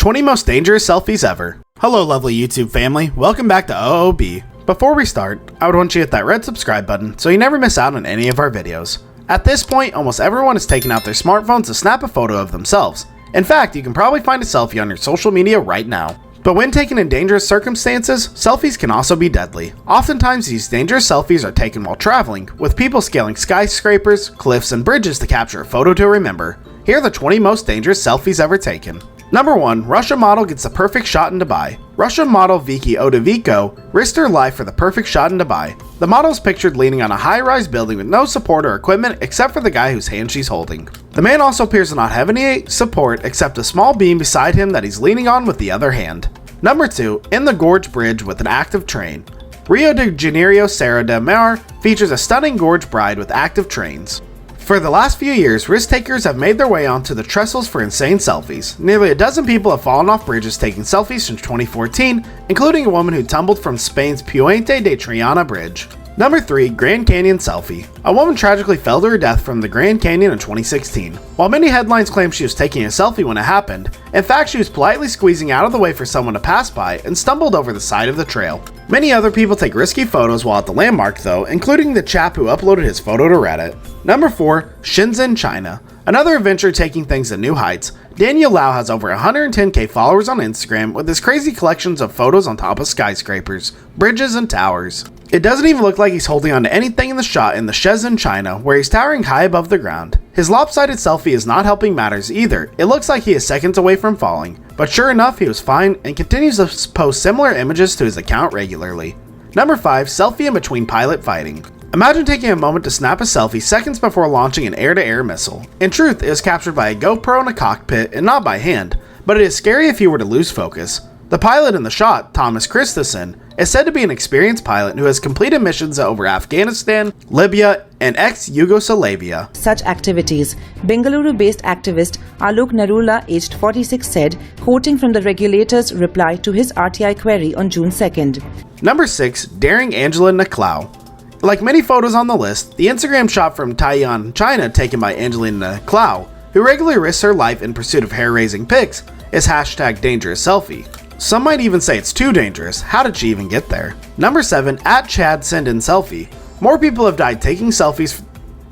20 most dangerous selfies ever. Hello lovely YouTube family, welcome back to OOB. Before we start, I would want you to hit that red subscribe button so you never miss out on any of our videos. At this point, almost everyone is taking out their smartphones to snap a photo of themselves. In fact, you can probably find a selfie on your social media right now. But when taken in dangerous circumstances, selfies can also be deadly. Oftentimes these dangerous selfies are taken while traveling, with people scaling skyscrapers, cliffs, and bridges to capture a photo to remember. Here are the 20 most dangerous selfies ever taken. Number 1. Russian model gets the perfect shot in Dubai. Russian model Viki Odovico risked her life for the perfect shot in Dubai. The model is pictured leaning on a high-rise building with no support or equipment except for the guy whose hand she's holding. The man also appears to not have any support except a small beam beside him that he's leaning on with the other hand. Number 2. In the Gorge Bridge with an active train. Rio de Janeiro Serra de Mar features a stunning gorge bride with active trains. For the last few years, risk takers have made their way onto the trestles for insane selfies. Nearly a dozen people have fallen off bridges taking selfies since 2014, including a woman who tumbled from Spain's Puente de Triana bridge. Number 3. Grand Canyon selfie. A woman tragically fell to her death from the Grand Canyon in 2016. While many headlines claim she was taking a selfie when it happened, in fact she was politely squeezing out of the way for someone to pass by and stumbled over the side of the trail. Many other people take risky photos while at the landmark though, including the chap who uploaded his photo to Reddit. Number 4. Shenzhen, China. Another adventure taking things to new heights. Daniel Lau has over 110k followers on Instagram with his crazy collections of photos on top of skyscrapers, bridges, and towers. It doesn't even look like he's holding on to anything in the shot in the Shenzhen, China, where he's towering high above the ground. His lopsided selfie is not helping matters either. It looks like he is seconds away from falling. But sure enough, he was fine and continues to post similar images to his account regularly. Number 5. Selfie in between pilot fighting. Imagine taking a moment to snap a selfie seconds before launching an air-to-air missile. In truth, it was captured by a GoPro in a cockpit and not by hand, but it is scary if you were to lose focus. The pilot in the shot, Thomas Christensen, is said to be an experienced pilot who has completed missions over Afghanistan, Libya, and ex-Yugoslavia. Such activities. Bengaluru-based activist Alok Narula, aged 46, said, quoting from the regulator's reply to his RTI query on June 2nd. Number 6. Daring Angela Nicolaou. Like many photos on the list, the Instagram shot from Taiwan, China taken by Angelina Nicolaou, who regularly risks her life in pursuit of hair-raising pics, is hashtag dangerous selfie. Some might even say it's too dangerous. How did she even get there? Number 7. At Chad send in selfie. More people have died taking selfies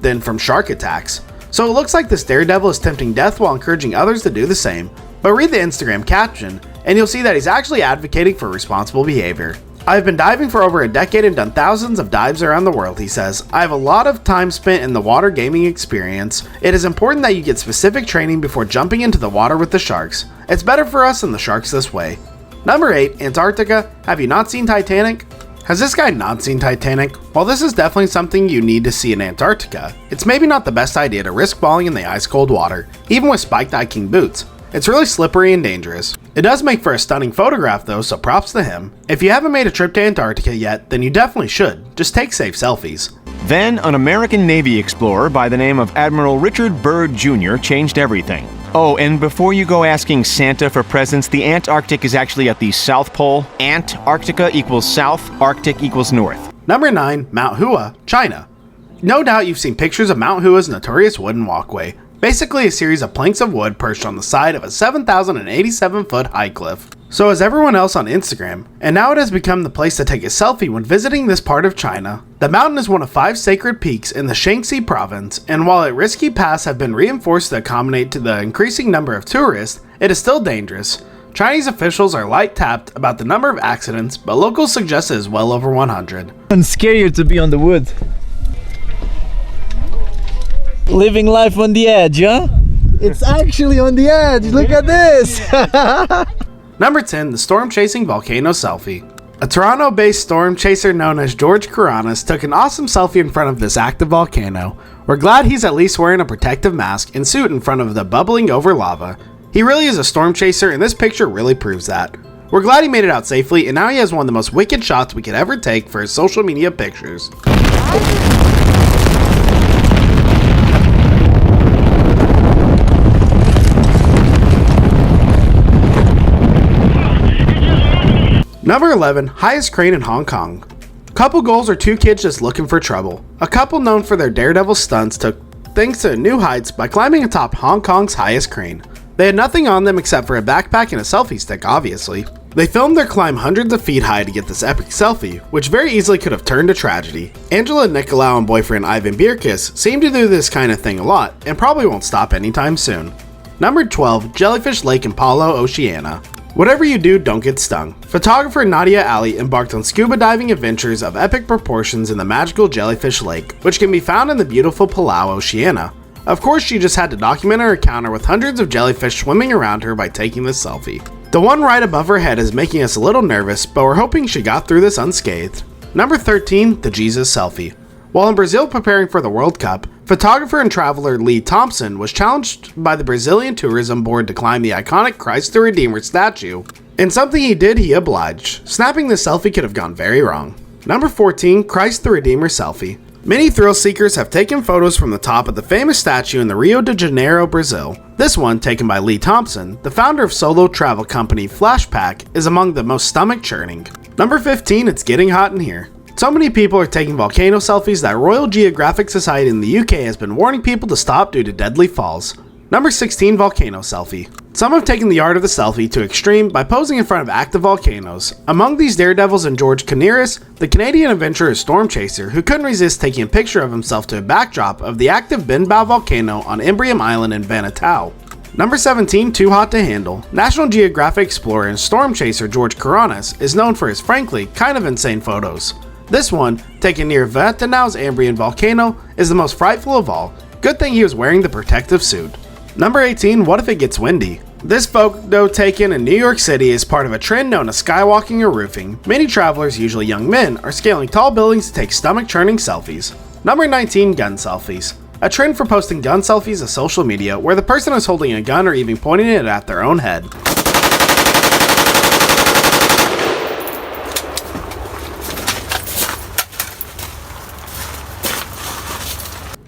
than from shark attacks. So it looks like this daredevil is tempting death while encouraging others to do the same. But read the Instagram caption and you'll see that he's actually advocating for responsible behavior. I've been diving for over a decade and done thousands of dives around the world, he says. I have a lot of time spent in the water gaming experience. It is important that you get specific training before jumping into the water with the sharks. It's better for us and the sharks this way. Number 8. Antarctica. Have you not seen Titanic? Has this guy not seen Titanic? While this is definitely something you need to see in Antarctica, it's maybe not the best idea to risk falling in the ice cold water, even with spiked hiking boots. It's really slippery and dangerous. It does make for a stunning photograph though, so props to him. If you haven't made a trip to Antarctica yet, then you definitely should. Just take safe selfies. Then, an American Navy explorer by the name of Admiral Richard Byrd Jr. changed everything. Oh, and before you go asking Santa for presents, the Antarctic is actually at the South Pole. Antarctica equals south, Arctic equals north. Number 9. Mount Hua, China. No doubt you've seen pictures of Mount Hua's notorious wooden walkway. Basically a series of planks of wood perched on the side of a 7,087-foot high cliff. So is everyone else on Instagram, and now it has become the place to take a selfie when visiting this part of China. The mountain is one of 5 sacred peaks in the Shaanxi province, and while its risky paths have been reinforced to accommodate to the increasing number of tourists, it is still dangerous. Chinese officials are light-tapped about the number of accidents, but locals suggest it is well over 100. It's scarier to be on the wood. Living life on the edge, huh? It's actually on the edge, look at this! Number 10. The storm-chasing volcano selfie. A Toronto-based storm chaser known as George Karanis took an awesome selfie in front of this active volcano. We're glad he's at least wearing a protective mask and suit in front of the bubbling over lava. He really is a storm chaser and this picture really proves that. We're glad he made it out safely and now he has one of the most wicked shots we could ever take for his social media pictures. Number 11. Highest crane in Hong Kong. Couple goals or 2 kids just looking for trouble. A couple known for their daredevil stunts took things to new heights by climbing atop Hong Kong's highest crane. They had nothing on them except for a backpack and a selfie stick, obviously. They filmed their climb hundreds of feet high to get this epic selfie, which very easily could have turned to tragedy. Angela Nicolau and boyfriend Ivan Birkis seem to do this kind of thing a lot, and probably won't stop anytime soon. Number 12, Jellyfish Lake in Paolo, Oceania. Whatever you do, don't get stung. Photographer Nadia Ali embarked on scuba diving adventures of epic proportions in the magical Jellyfish Lake, which can be found in the beautiful Palau, Oceania. Of course, she just had to document her encounter with hundreds of jellyfish swimming around her by taking this selfie. The one right above her head is making us a little nervous, but we're hoping she got through this unscathed. Number 13, the Jesus selfie. While in Brazil preparing for the World Cup, photographer and traveler Lee Thompson was challenged by the Brazilian Tourism Board to climb the iconic Christ the Redeemer statue. In something he did, he obliged. Snapping this selfie could have gone very wrong. Number 14, Christ the Redeemer selfie. Many thrill seekers have taken photos from the top of the famous statue in the Rio de Janeiro, Brazil. This one, taken by Lee Thompson, the founder of solo travel company Flashpack, is among the most stomach churning. Number 15, it's getting hot in here. So many people are taking volcano selfies that Royal Geographic Society in the UK has been warning people to stop due to deadly falls. Number 16, volcano selfie. Some have taken the art of the selfie to extreme by posing in front of active volcanoes. Among these daredevils and George Caniris, the Canadian adventurer Storm Chaser, who couldn't resist taking a picture of himself to a backdrop of the active Binbao volcano on Imbrium Island in Vanuatu. Number 17, too hot to handle. National Geographic explorer and storm chaser George Coronis is known for his frankly kind of insane photos. This one, taken near Vanuatu's Imbrium volcano, is the most frightful of all. Good thing he was wearing the protective suit. Number 18, what if it gets windy? This photo taken in New York City is part of a trend known as skywalking or roofing. Many travelers, usually young men, are scaling tall buildings to take stomach-churning selfies. Number 19, gun selfies. A trend for posting gun selfies to social media where the person is holding a gun or even pointing it at their own head.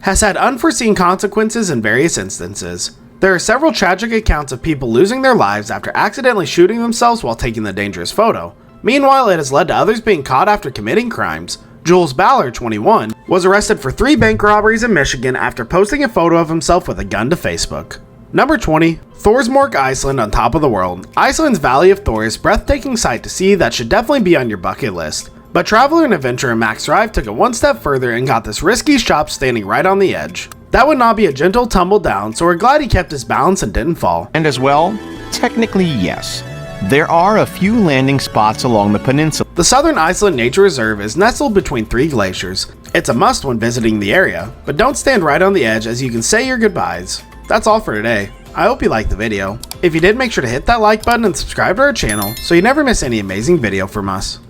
Has had unforeseen consequences in various instances. There are several tragic accounts of people losing their lives after accidentally shooting themselves while taking the dangerous photo. Meanwhile, it has led to others being caught after committing crimes. Jules Ballard, 21, was arrested for 3 bank robberies in Michigan after posting a photo of himself with a gun to Facebook. Number 20, Thorsmork, Iceland on top of the world. Iceland's Valley of Thor is a breathtaking sight to see that should definitely be on your bucket list. But traveler and adventurer Max Thrive took it one step further and got this risky shop standing right on the edge. That would not be a gentle tumble down, so we're glad he kept his balance and didn't fall. And as well, technically yes. There are a few landing spots along the peninsula. The Southern Iceland Nature Reserve is nestled between 3 glaciers. It's a must when visiting the area, but don't stand right on the edge as you can say your goodbyes. That's all for today. I hope you liked the video. If you did, make sure to hit that like button and subscribe to our channel so you never miss any amazing video from us.